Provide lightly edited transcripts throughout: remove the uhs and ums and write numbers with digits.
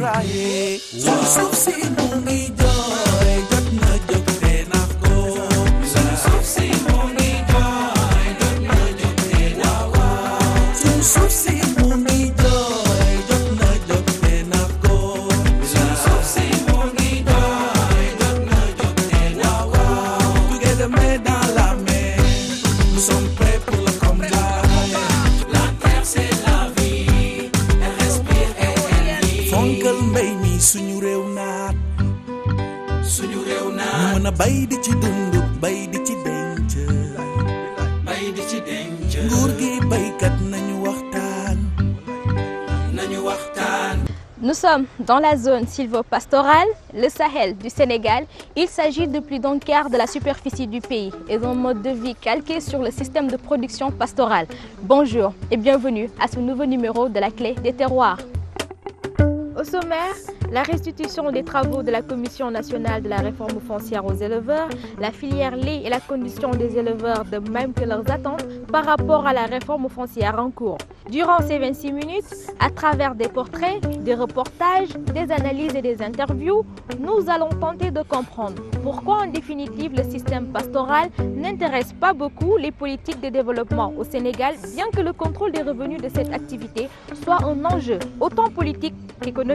crying. So see money joy, got no joke then I've go. So see money joy, got no joke then I've go. So see money joy, got no joke then I've go. So see money joy, got no joke then I've go. Together main dans la main, nous sommes prêts pour le combat. La terre c'est la vie, elle respire et elle vit. Fonkal mbay mi suñu réew naat, suñu réew naat. Ñu mën a bay di ci dund, bay di ci denc, bay di ci denc. Nguur gi baykat nañu waxtaan, nañu waxtaan. Nous sommes dans la zone sylvo-pastorale, le Sahel du Sénégal. Il s'agit de plus d'un quart de la superficie du pays et d'un mode de vie calqué sur le système de production pastorale. Bonjour et bienvenue à ce nouveau numéro de la Clé des terroirs. Au sommaire, la restitution des travaux de la Commission nationale de la réforme foncière aux éleveurs, la filière lait et la condition des éleveurs de même que leurs attentes par rapport à la réforme foncière en cours. Durant ces 26 minutes, à travers des portraits, des reportages, des analyses et des interviews, nous allons tenter de comprendre pourquoi en définitive le système pastoral n'intéresse pas beaucoup les politiques de développement au Sénégal, bien que le contrôle des revenus de cette activité soit un enjeu autant politique qu'économique.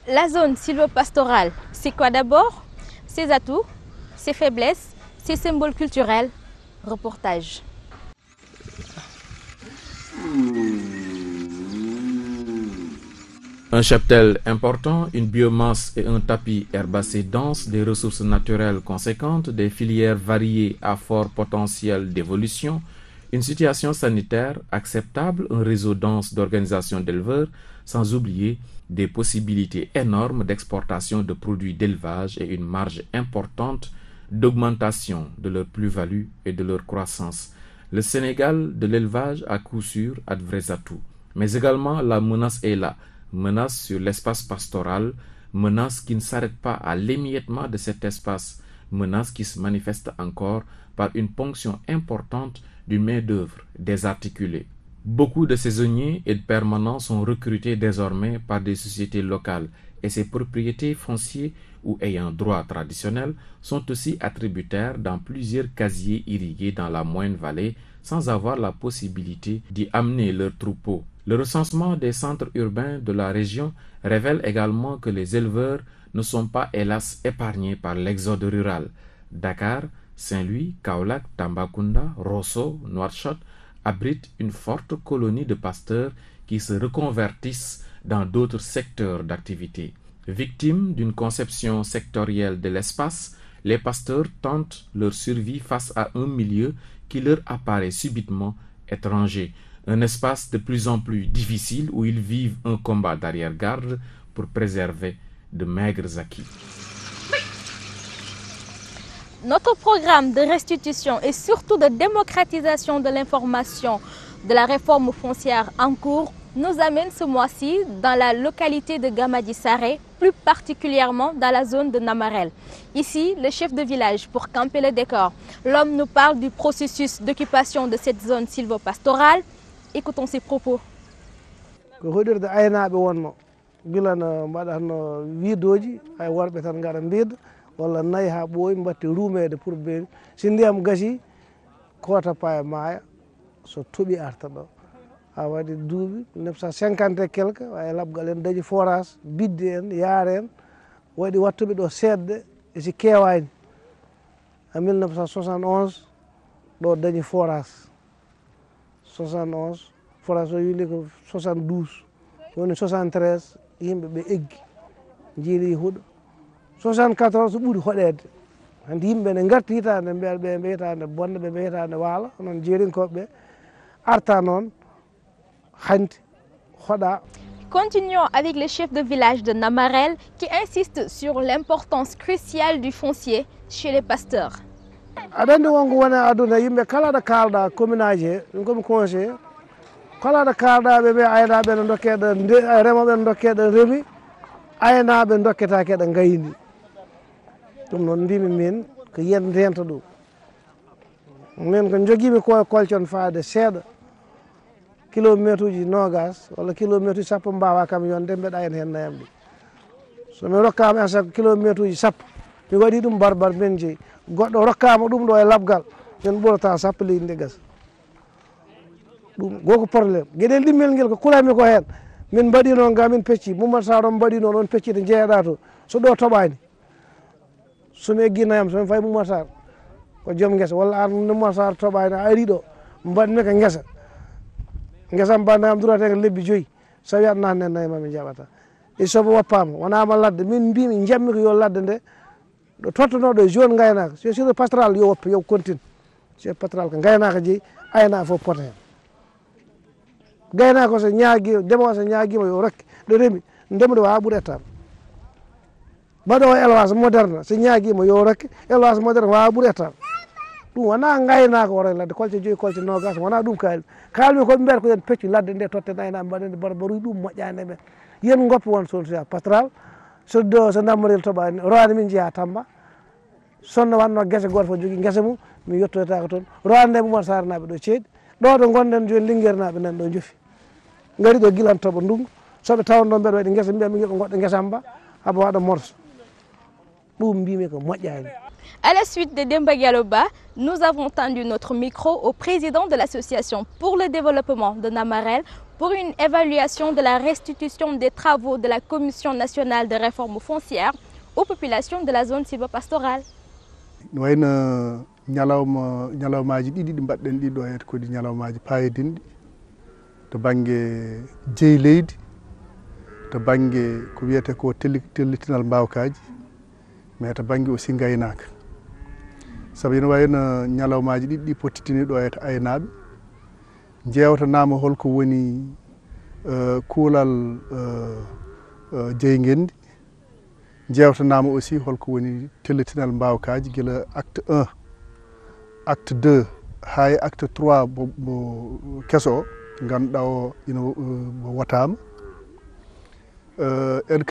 La zone sylvo-pastorale, c'est quoi d'abord? Ses atouts, ses faiblesses, ses symboles culturels. Reportage. Un cheptel important, une biomasse et un tapis herbacé dense, des ressources naturelles conséquentes, des filières variées à fort potentiel d'évolution, une situation sanitaire acceptable, un réseau dense d'organisations d'éleveurs, sans oublier des possibilités énormes d'exportation de produits d'élevage et une marge importante d'augmentation de leur plus-value et de leur croissance. Le Sénégal de l'élevage à coup sûr a de vrais atouts. Mais également la menace est là. Menace sur l'espace pastoral, menace qui ne s'arrête pas à l'émiettement de cet espace, menace qui se manifeste encore par une ponction importante d'une main-d'œuvre désarticulée. Beaucoup de saisonniers et de permanents sont recrutés désormais par des sociétés locales et ces propriétés foncières ou ayant droit traditionnel sont aussi attributaires dans plusieurs casiers irrigués dans la moyenne vallée sans avoir la possibilité d'y amener leurs troupeaux. Le recensement des centres urbains de la région révèle également que les éleveurs ne sont pas hélas épargnés par l'exode rural. Dakar, Saint-Louis, Kaolack, Tambacounda, Rosso, Nouakchott abritent une forte colonie de pasteurs qui se reconvertissent dans d'autres secteurs d'activité. Victimes d'une conception sectorielle de l'espace, les pasteurs tentent leur survie face à un milieu qui leur apparaît subitement étranger, un espace de plus en plus difficile où ils vivent un combat d'arrière-garde pour préserver de maigres acquis. Notre programme de restitution et surtout de démocratisation de l'information de la réforme foncière en cours nous amène ce mois-ci dans la localité de Gamadi-Saré, plus particulièrement dans la zone de Namarel. Ici, le chef de village, pour camper le décor, l'homme nous parle du processus d'occupation de cette zone sylvo-pastorale. Écoutons ses propos. walla nayi ha ɓooyi mbatte rumede pour beeri si ndiyam gasi kota pa e maaya so toɓi arta ɗo ha waɗi duuɓi 1950 et quelque wawi labgal en dañi forage bidde en yaare en waɗi wattuɓe ɗo seedde e si kewani en 1971 ɗo dañi forage 71 forage o wili ko 72 woni 73 yimɓe ɓe eggi jiili huuɗo 74 ɓuuri hoɗede hande yimɓe ne garti hitande ɓe mbiyetande bonde ɓe mbiyetande waalo noon jeerinkoɓe ɓe arta noon hande hoɗa. Continuons avec le chef de village de Namarel qui insiste sur l'importance cruciale du foncier chez les pasteurs. aɗa andi wonko woni aduna yimɓe kala ɗo kalɗa commune aji he ɗum komi conseillé kala ɗo kalɗa ɓe aynaɓe ne dokkeɗo remoɓe ne dokkeɗo remi aynaɓe dokketake ɗo gayni ɗum noon mbimi min ko yen rento ɗum min ko joguimi ko kolcon faade seeɗa kilométre uji nogas walla kilométre uji sappo mbawa kam yonde mbeɗa hen hen nayam ɗi somi rokkama hen sago kilométre uji sappo mi waɗi ɗum barbar min jeeyi goɗɗo rokkama ɗum ɗo e labgal min ɓurata sappo leydi ndi gasa ɗum goko probléme gueɗel ɗimmel nguel ko kulami ko hen min mbaɗi noon ga min pecci Mamadou Sarr on mbaɗi noon on peccide jeeyaɗa to so ɗo toɓani somi eggi nayam somi fayi Mamadou Sarr ko joom guesa walla an Mamadou Sarr toɓani a ari ɗo mbaɗmi ko guesa guesam bandayam durate ko lebbi 5 so wi aɗa natne nayi mami jaɓata e sobo woppama wonama ladde min mbimi jammi ko yo ladde nde ɗo tottunoɗo e zone gaynaka so sur pastoral yo woppa yo continue sur pastoral ko gaynaka jeeyi ayna fof pota hen gaynako so ñaagui ndemowo so ñaaguima yo rokke ɗo reemi ndemude wawa ɓuuri ettama mbaɗowo élevage moderne so ñaaguima yo rokke élevage moderne wawa ɓuuri ettama ɗum wona gaynako woro ladde kolce 5 kolce nogas wona ɗum kalmi koɓe mbiyata ko yen peccu ladde nde totten ayna mbaɗende barbaruji ɗum moƴƴani men yen goppa won solution pastoral so dammarel toɓani rowande min jeeya Tamba sonno wanno guese goto fof jogui guese mum mi yettoytako toon rowande nde Mamadou Sarr naɓe ɗo ceeɗi ɗo to gonɗen joni Linguére naɓe nan ɗo joofi gari ɗo guilan toɓo ndungu soɓe tawno mbeɗa waɗi guesa mbiyami ko goɗɗo guesam ba haba waɗa morso ɗum mbimi ko moƴƴani. À la suite de Demba Diallo Ba, nous avons tendu notre micro au président de l'association pour le développement de Namarel pour une évaluation de la restitution des travaux de la Commission nationale de réforme foncière aux populations de la zone sylvopastorale. wayno ñalawmaji ɗiɗi ɗi mbaɗɗen ɗiɗo hede kodi ñalawmaji payidinɗi to banggue jeeyi leydi to banggue ko wiyete ko tellitinal mbawkaji mais to banggue aussi gaynaka saabu ene wayno ñalawmaji ɗiɗi ɗi pottitini ɗo e aynaɓe jewtanama holko woni kuulal jeyguendi jewtanama aussi holko woni tellitinal mbawkaji guila acte 1 acte 2 hay acte 3 mo kesso o ganduɗa o ina wotama en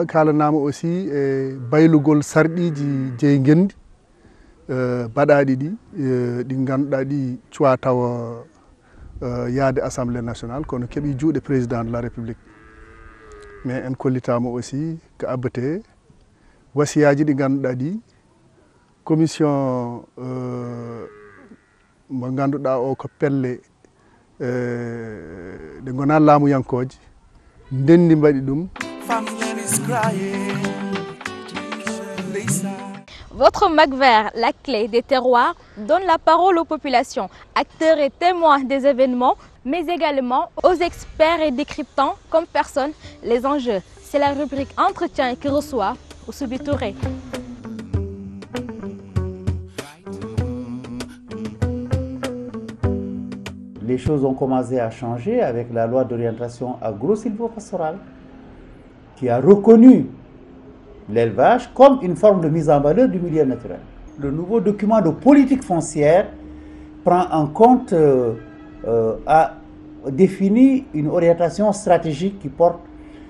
kalanama aussi e baylugol sarɗiji jeyguendi baɗaɗi ɗi ɗi ganduɗa ɗi cuwa tawa yaade assemblée nationale kono keeɓi juuɗe président de la république mais en kollitama aussi ko abbete wasiyaji ɗi ganduɗa ɗi commission mo ganduɗa o ko pelle ɗe gona laamuyankoje ndendi mbaɗi ɗum. Votre Mac Vert, la clé des terroirs, donne la parole aux populations, acteurs et témoins des événements, mais également aux experts et décryptant comme personne les enjeux. C'est la rubrique Entretien qui reçoit Oussoubi Touré. Les choses ont commencé à changer avec la loi d'orientation agro-sylvo-pastorale qui a reconnu l'élevage comme une forme de mise en valeur du milieu naturel. Le nouveau document de politique foncière prend en compte, a défini une orientation stratégique qui porte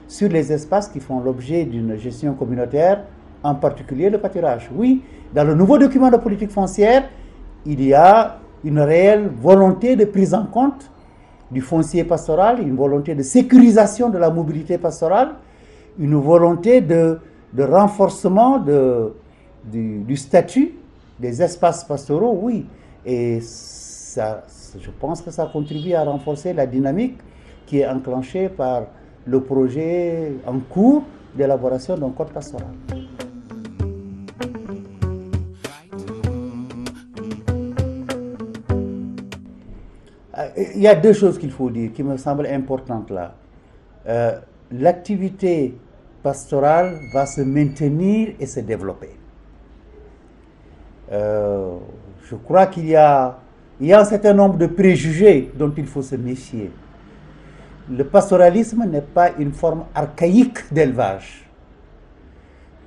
sur les espaces qui font l'objet d'une gestion communautaire, en particulier le pâturage. Oui, dans le nouveau document de politique foncière, il y a une réelle volonté de prise en compte du foncier pastoral, une volonté de sécurisation de la mobilité pastorale, une volonté de renforcement du statut des espaces pastoraux, oui. Et ça, je pense que ça contribue à renforcer la dynamique qui est enclenchée par le projet en cours d'élaboration d'un code pastoral. Il y a deux choses qu'il faut dire qui me semblent importantes là. L'activité pastorale va se maintenir et se développer. Je crois qu'il y a un certain nombre de préjugés dont il faut se méfier. Le pastoralisme n'est pas une forme archaïque d'élevage.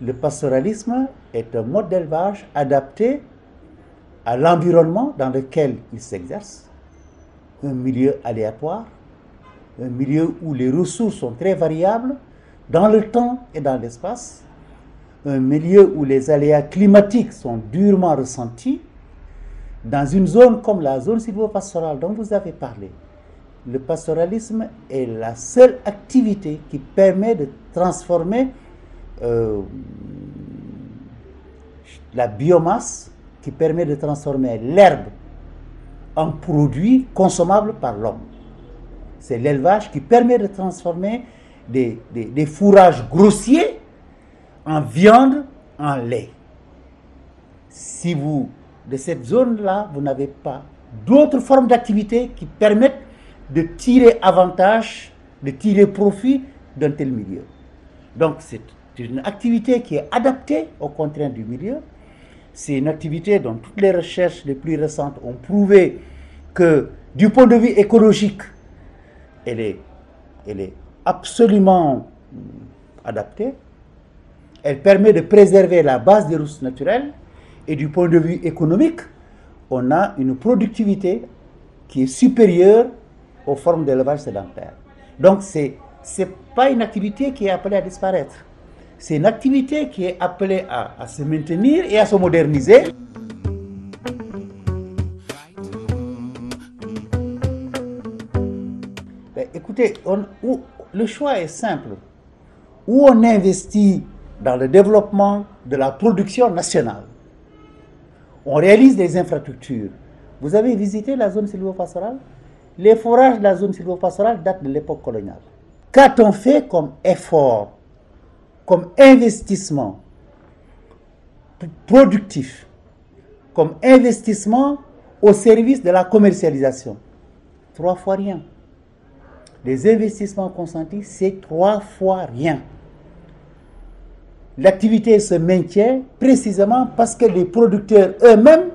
Le pastoralisme est un mode d'élevage adapté à l'environnement dans lequel il s'exerce, un milieu aléatoire, un milieu où les ressources sont très variables dans le temps et dans l'espace, un milieu où les aléas climatiques sont durement ressentis, dans une zone comme la zone sylvopastorale dont vous avez parlé, le pastoralisme est la seule activité qui permet de transformer la biomasse, qui permet de transformer l'herbe en produit consommable par l'homme. C'est l'élevage qui permet de transformer des fourrages grossiers en viande, en lait. Si vous, de cette zone-là, vous n'avez pas d'autres formes d'activité qui permettent de tirer avantage, de tirer profit d'un tel milieu. Donc c'est une activité qui est adaptée aux contraintes du milieu. C'est une activité dont toutes les recherches les plus récentes ont prouvé que du point de vue écologique, elle est absolument adaptée. Elle permet de préserver la base des ressources naturelles et du point de vue économique, on a une productivité qui est supérieure aux formes d'élevage sédentaire. Donc c'est pas une activité qui est appelée à disparaître. C'est une activité qui est appelée à se maintenir et à se moderniser. Ben, écoutez, le choix est simple. Ou on investit dans le développement de la production nationale, on réalise des infrastructures. Vous avez visité la zone sylvopastorale? Les forages de la zone sylvopastorale datent de l'époque coloniale. Qu'a-t-on fait comme effort, comme investissement productif, comme investissement au service de la commercialisation? 3 fois rien. Les investissements consentis, c'est 3 fois rien. L'activité se maintient précisément parce que les producteurs eux-mêmes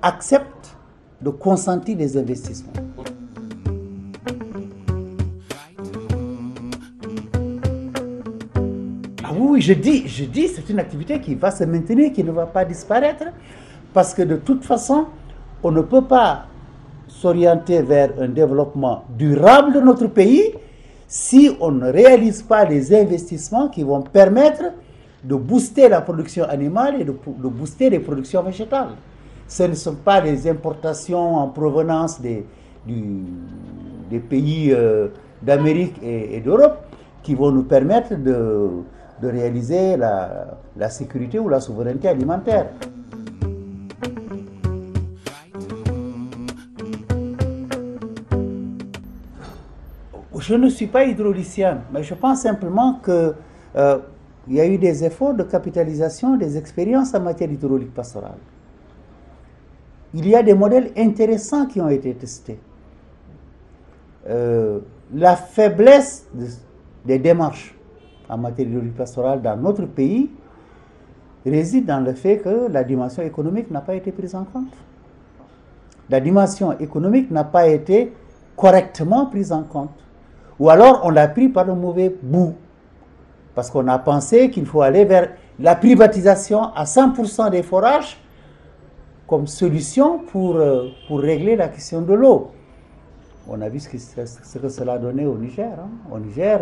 acceptent de consentir des investissements. Ah oui, je dis, c'est une activité qui va se maintenir, qui ne va pas disparaître, parce que de toute façon, on ne peut pas s'orienter vers un développement durable de notre pays si on ne réalise pas les investissements qui vont permettre de booster la production animale et de booster les productions végétales. Ce ne sont pas les importations en provenance des pays d'Amérique et d'Europe qui vont nous permettre de réaliser la sécurité ou la souveraineté alimentaire. Je ne suis pas hydraulicien, mais je pense simplement qu'il y a eu des efforts de capitalisation des expériences en matière d'hydraulique pastorale. Il y a des modèles intéressants qui ont été testés. La faiblesse des démarches en matière d'hydraulique pastorale dans notre pays réside dans le fait que la dimension économique n'a pas été prise en compte. La dimension économique n'a pas été correctement prise en compte. Ou alors on l'a pris par le mauvais bout. Parce qu'on a pensé qu'il faut aller vers la privatisation à 100% des forages comme solution pour régler la question de l'eau. On a vu ce que cela a donné au Niger. Hein. Au Niger,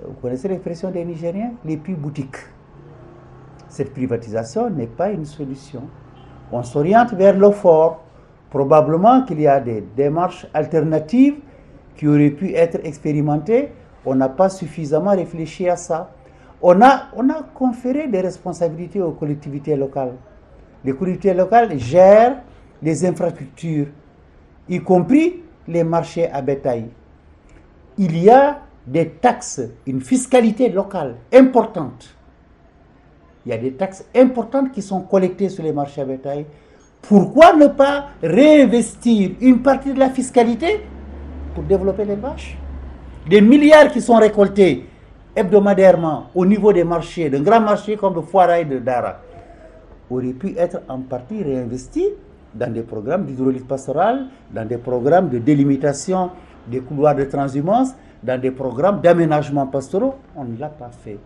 vous connaissez l'expression des Nigériens, les puits boutiques. Cette privatisation n'est pas une solution. On s'oriente vers l'eau fort. Probablement qu'il y a des démarches alternatives qui auraient pu être expérimentées. On n'a pas suffisamment réfléchi à ça. On a conféré des responsabilités aux collectivités locales. Les collectivités locales gèrent les infrastructures, y compris les marchés à bétail. Il y a des taxes, une fiscalité locale importante. Il y a des taxes importantes qui sont collectées sur les marchés à bétail. Pourquoi ne pas réinvestir une partie de la fiscalité pour développer l'élevage? Des milliards qui sont récoltés hebdomadairement au niveau des marchés, d'un grand marché comme le Foirail de Dara, auraient pu être en partie réinvestis dans des programmes d'hydraulique pastorale, dans des programmes de délimitation des couloirs de transhumance, dans des programmes d'aménagement pastoraux. On ne l'a pas fait.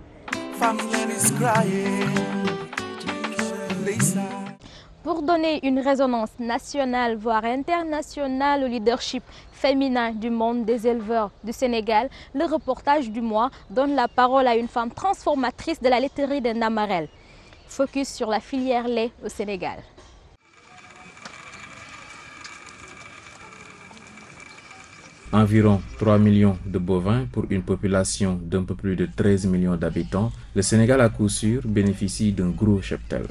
Pour donner une résonance nationale, voire internationale au leadership féminin du monde des éleveurs du Sénégal, le reportage du mois donne la parole à une femme transformatrice de la laiterie de Namarel. Focus sur la filière lait au Sénégal. Environ 3 millions de bovins pour une population d'un peu plus de 13 millions d'habitants, le Sénégal à coup sûr bénéficie d'un gros cheptel.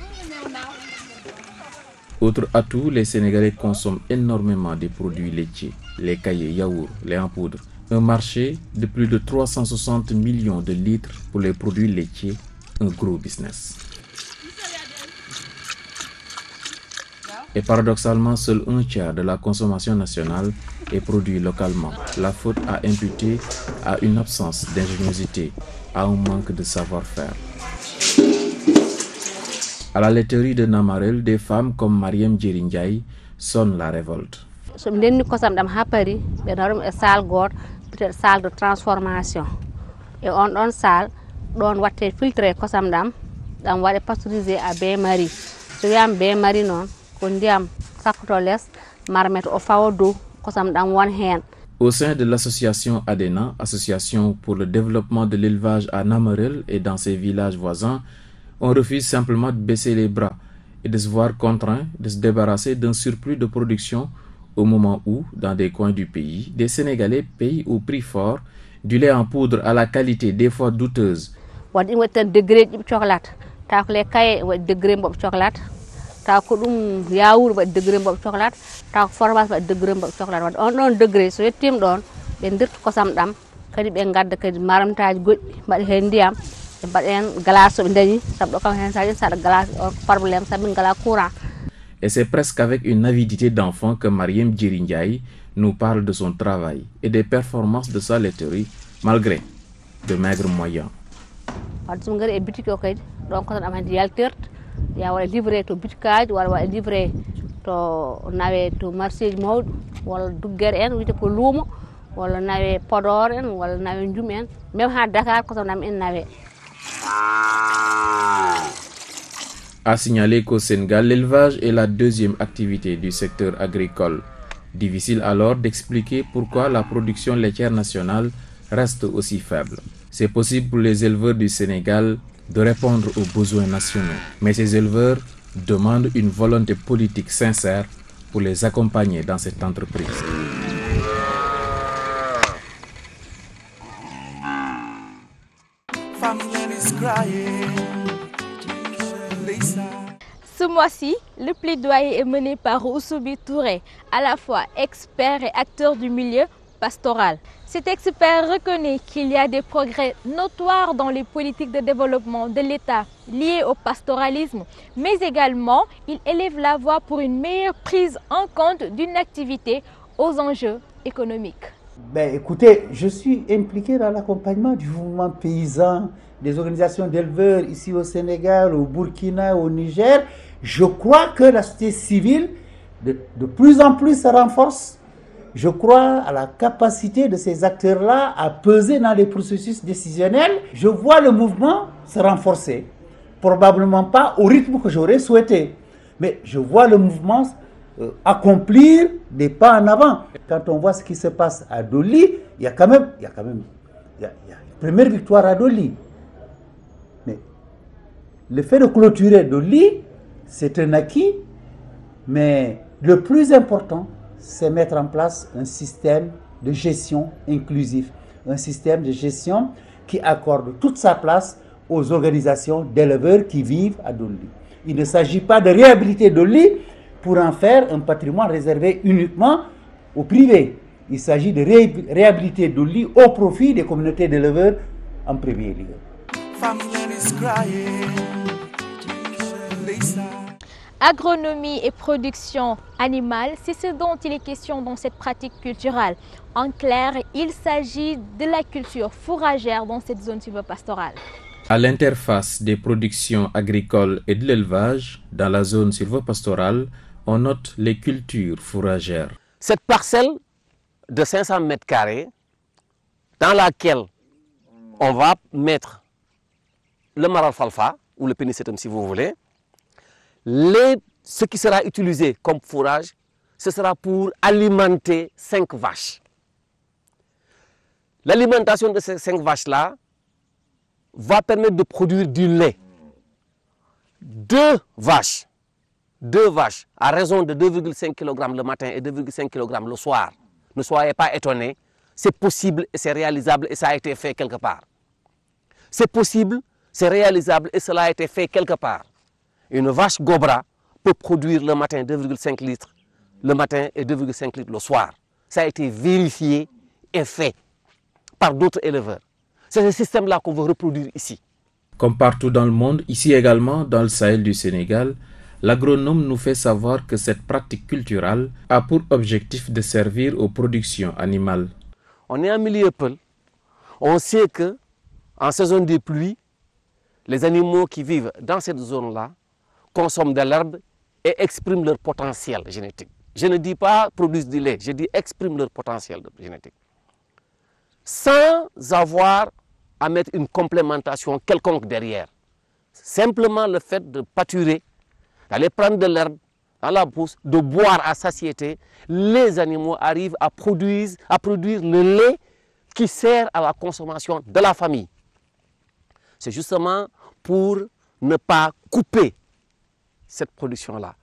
Autre atout, les Sénégalais consomment énormément des produits laitiers, les caillés, yaourts, les en poudre. Un marché de plus de 360 millions de litres pour les produits laitiers, un gros business. Et paradoxalement, seul un tiers de la consommation nationale est produit localement. La faute à imputer à une absence d'ingéniosité, à un manque de savoir-faire. À la laiterie de Namarel, des femmes comme Mariam Djerindiaye sonnent la révolte. Salle de transformation. Et on salle, on va filtrer kosam dam, on va pasteuriser à bain-marie. Si vous avez bain-marie non, on dit sacotoles, marmette au faodo, kosam dam one hand. Au sein de l'association ADENA, Association pour le développement de l'élevage à Namarel et dans ses villages voisins, on refuse simplement de baisser les bras et de se voir contraint de se débarrasser d'un surplus de production au moment où, dans des coins du pays, des Sénégalais payent au prix fort du lait en poudre à la qualité des fois douteuse. Degré de chocolat, t'as les cailles degré de chocolat, t'as yaourt degré de chocolat, t'as fromage degré de chocolat. On degré sur le team don, ben dit kosam dam, kadi ben garde kadi maram taj good, but hendiam, but en glace of ndani, sab dokam hen sa glace or problème sabin gala courant. Et c'est presque avec une avidité d'enfant que Mariam Djerindiaye nous parle de son travail et des performances de sa laiterie, malgré de maigres moyens. À signaler qu'au Sénégal, l'élevage est la deuxième activité du secteur agricole. Difficile alors d'expliquer pourquoi la production laitière nationale reste aussi faible. C'est possible pour les éleveurs du Sénégal de répondre aux besoins nationaux, mais ces éleveurs demandent une volonté politique sincère pour les accompagner dans cette entreprise. Ce mois-ci, le plaidoyer est mené par Oussoubi Touré, à la fois expert et acteur du milieu pastoral. Cet expert reconnaît qu'il y a des progrès notoires dans les politiques de développement de l'État liées au pastoralisme, mais également il élève la voix pour une meilleure prise en compte d'une activité aux enjeux économiques. Écoutez, je suis impliqué dans l'accompagnement du mouvement paysan, des organisations d'éleveurs ici au Sénégal, au Burkina, au Niger. Je crois que la société civile de plus en plus se renforce. Je crois à la capacité de ces acteurs-là à peser dans les processus décisionnels. Je vois le mouvement se renforcer. Probablement pas au rythme que j'aurais souhaité. Mais je vois le mouvement accomplir des pas en avant. Quand on voit ce qui se passe à Doli, il y a quand même une première victoire à Doli. Mais le fait de clôturer Doli, c'est un acquis. Mais le plus important, c'est mettre en place un système de gestion inclusif. Un système de gestion qui accorde toute sa place aux organisations d'éleveurs qui vivent à Doli. Il ne s'agit pas de réhabiliter Doli pour en faire un patrimoine réservé uniquement au privé. Il s'agit de réhabiliter Doli au profit des communautés d'éleveurs en premier lieu. Agronomie et production animale, c'est ce dont il est question dans cette pratique culturelle. En clair, il s'agit de la culture fourragère dans cette zone sylvopastorale. À l'interface des productions agricoles et de l'élevage, dans la zone sylvopastorale, on note les cultures fourragères. Cette parcelle de 500 mètres carrés, dans laquelle on va mettre le maralfalfa, ou le pénicillium si vous voulez, ce qui sera utilisé comme fourrage, ce sera pour alimenter 5 vaches. L'alimentation de ces 5 vaches-là va permettre de produire du lait. 2 vaches à raison de 2,5 kg le matin et 2,5 kg le soir. Ne soyez pas étonnés, c'est possible et c'est réalisable et ça a été fait quelque part. C'est possible, c'est réalisable et cela a été fait quelque part. Une vache Gobra peut produire le matin 2,5 litres le matin et 2,5 litres le soir. Ça a été vérifié et fait par d'autres éleveurs. C'est ce système-là qu'on veut reproduire ici. Comme partout dans le monde, ici également dans le Sahel du Sénégal, l'agronome nous fait savoir que cette pratique culturelle a pour objectif de servir aux productions animales. On est en milieu peul. On sait que en saison de pluie, les animaux qui vivent dans cette zone-là consomment de l'herbe et expriment leur potentiel génétique. Je ne dis pas produisent du lait, je dis expriment leur potentiel génétique. Sans avoir à mettre une complémentation quelconque derrière. Simplement le fait de pâturer, d'aller prendre de l'herbe dans la brousse, de boire à satiété, les animaux arrivent à produire le lait qui sert à la consommation de la famille. C'est justement pour ne pas couper cette production-là.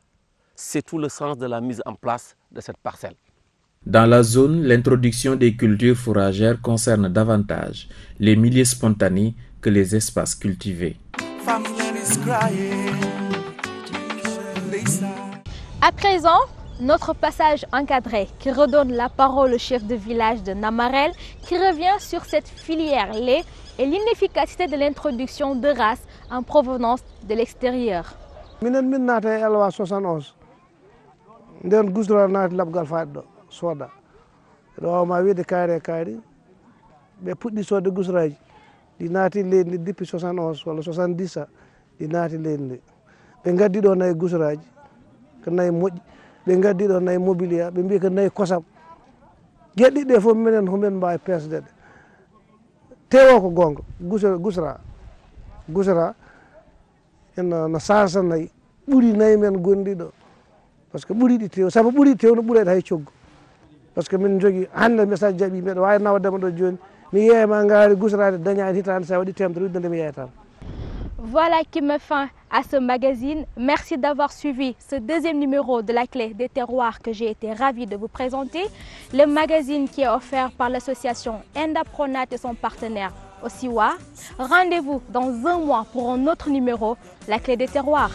C'est tout le sens de la mise en place de cette parcelle. Dans la zone, l'introduction des cultures fourragères concerne davantage les milieux spontanés que les espaces cultivés. À présent, notre passage encadré qui redonne la parole au chef de village de Namarel qui revient sur cette filière lait et l'inefficacité de l'introduction de races en provenance de l'extérieur. Soda ɗo ma wiide kaari ɓe puɗɗi sodde gusraji ɗi naati leydi ndi depuis 71 walla 70 ɗi naati leydi ndi ɓe gaddi ɗo nayi gusraji ko nayi moƴƴi ɓe gaddi ɗo nayi mobilia ɓe mbi ko nayi kosam gueɗɗiɗe fof minen homin mbawi pesde ɗe tewo ko gonga gusra no sansa nayi ɓuuri nayi men gonɗiɗo par ce que ɓuuriɗi tew saabu ɓuuri tew no ɓuurede hay coggu parce que min jogui hande message jaaɓi mbiɗa wawi nawdema ɗo joni mi yeeyama gaari gusrade dañani hitande sa waɗi temedere uddande mi yeeyatama. Voilà qui met fin à ce magazine. Merci d'avoir suivi ce deuxième numéro de la clé des terroirs que j'ai été ravie de vous présenter. Le magazine qui est offert par l'association Endapronat et son partenaire Osiwa. Rendez-vous dans un mois pour un autre numéro, la clé des terroirs.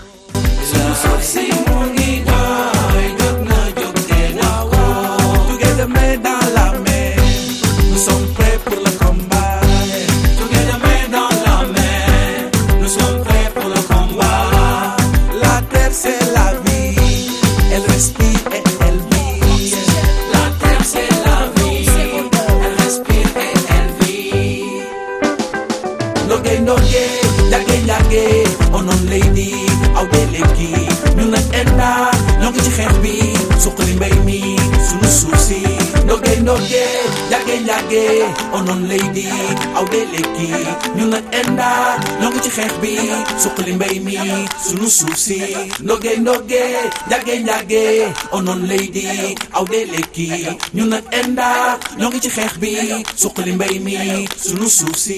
Together main dans la main, nous sommes prêts pour le combat. Together main dans la main, nous sommes prêts pour le combat. La terre c'est la vie, elle respire et elle vit. La terre c'est la vie, elle respire et elle vit. Noge, yage, onon lady, awdeleki. Ñu nak enda, ñongi ci xex bi, suqali mbay mi. Sunu suuf si ndoge yage onon lady aw de lekki ñu nag enda ñoo ngi ci xeex bi suqali mbay mi sunu suuf si ndoge yage onon lady aw de lekki ñu nag enda ñoo ngi ci xeex bi suqali mbay mi sunu suuf si